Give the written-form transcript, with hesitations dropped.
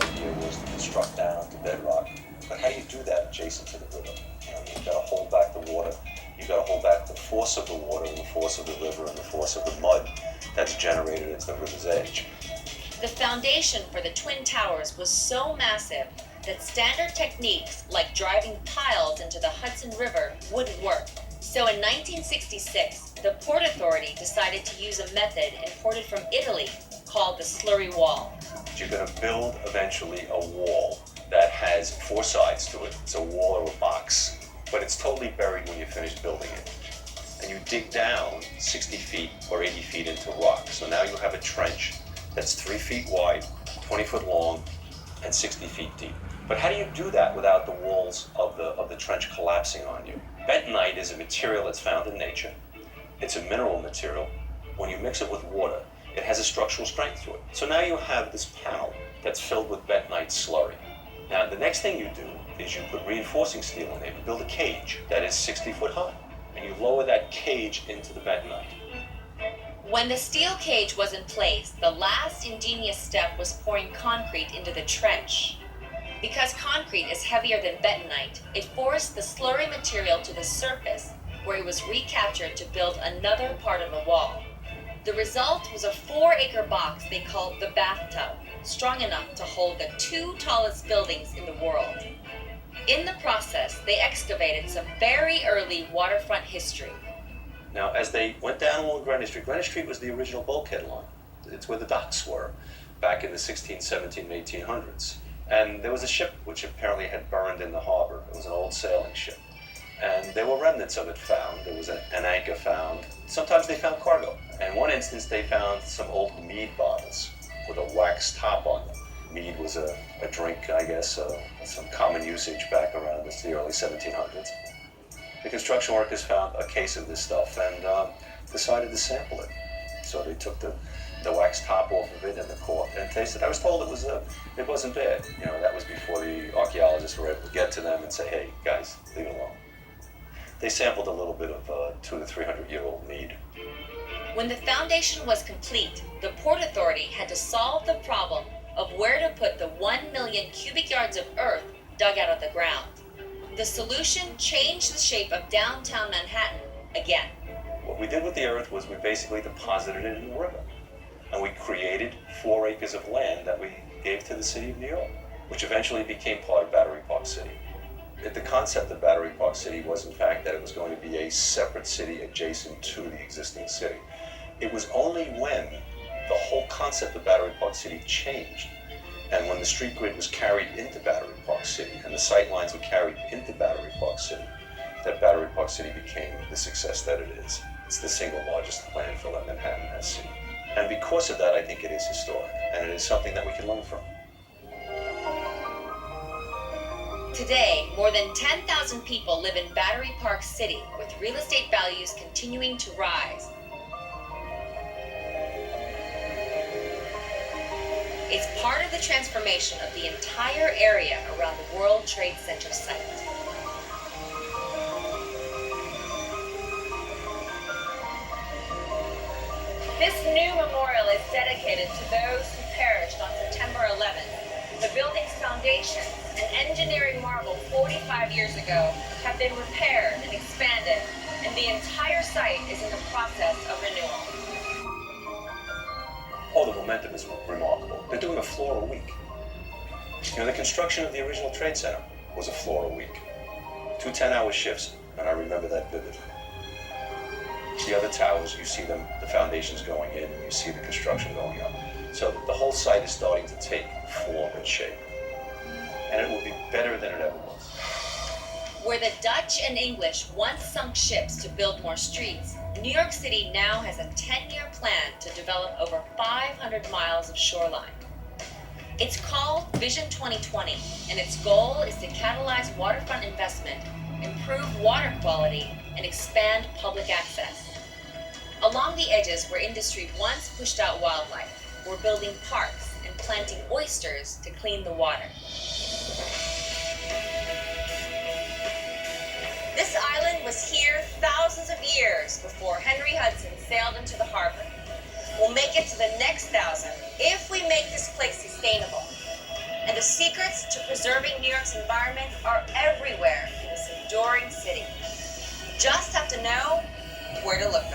The idea was to construct down to bedrock. But how do you do that adjacent to the river? You've got to hold back the water. You've got to hold back the force of the water and the force of the river and the force of the mud that's generated at the river's edge. The foundation for the Twin Towers was so massive that standard techniques like driving piles into the Hudson River wouldn't work. So in 1966, the Port Authority decided to use a method imported from Italy called the slurry wall. You're going to build eventually a wall that has four sides to it. It's a wall or a box, but it's totally buried when you finish building it. And you dig down 60 feet or 80 feet into rock. So now you have a trench that's 3 feet wide, 20 foot long, and 60 feet deep. But how do you do that without the walls of the trench collapsing on you? Bentonite is a material that's found in nature. It's a mineral material. When you mix it with water, it has a structural strength to it. So now you have this panel that's filled with bentonite slurry. Now the next thing you do is you put reinforcing steel in it. You build a cage that is 60 foot high, and you lower that cage into the bentonite. When the steel cage was in place, the last ingenious step was pouring concrete into the trench. Because concrete is heavier than bentonite, it forced the slurry material to the surface, where it was recaptured to build another part of the wall. The result was a 4-acre box they called the bathtub, strong enough to hold the 2 tallest buildings in the world. In the process, they excavated some very early waterfront history. Now, as they went down along Greenwich Street was the original bulkhead line. It's where the docks were back in the 16, 17, 1800s. And there was a ship which apparently had burned in the harbor. It was an old sailing ship. And there were remnants of it found. There was an anchor found. Sometimes they found cargo. And in one instance, they found some old mead bottles with a wax top on them. Mead was a drink, I guess, some common usage back around the early 1700s. The construction workers found a case of this stuff and decided to sample it. So they took the wax top off of it and the cork and tasted. I was told it wasn't bad. That was before the archaeologists were able to get to them and say, hey, guys, leave it alone. They sampled a little bit of 200 to 300-year-old mead. When the foundation was complete, the Port Authority had to solve the problem of where to put the 1 million cubic yards of earth dug out of the ground. The solution changed the shape of downtown Manhattan again. What we did with the earth was we basically deposited it in the river. And we created 4 acres of land that we gave to the city of New York, which eventually became part of Battery Park City. The concept of Battery Park City was, in fact, that it was going to be a separate city adjacent to the existing city. It was only when the whole concept of Battery Park City changed, and when the street grid was carried into Battery Park City, and the sight lines were carried into Battery Park City, that Battery Park City became the success that it is. It's the single largest landfill that Manhattan has seen. And because of that, I think it is historic, and it is something that we can learn from. Today, more than 10,000 people live in Battery Park City, with real estate values continuing to rise. It's part of the transformation of the entire area around the World Trade Center site. This new memorial is dedicated to those who perished on September 11th. The building's foundation, an engineering marvel 45 years ago, have been repaired and expanded, and the entire site is in the process of renewal. Oh, the momentum is remarkable. They're doing a floor a week. The construction of the original Trade Center was a floor a week. 2 10-hour shifts, and I remember that vividly. The other towers, you see them, the foundations going in, and you see the construction going up. So the whole site is starting to take form and shape. And it will be better than it ever was. Where the Dutch and English once sunk ships to build more streets, New York City now has a 10-year plan to develop over 500 miles of shoreline. It's called Vision 2020, and its goal is to catalyze waterfront investment, improve water quality, and expand public access. Along the edges where industry once pushed out wildlife, we're building parks and planting oysters to clean the water. This island was here thousands of years before Henry Hudson sailed into the harbor. We'll make it to the next 1,000 if we make this place sustainable. And the secrets to preserving New York's environment are everywhere in this enduring city. You just have to know where to look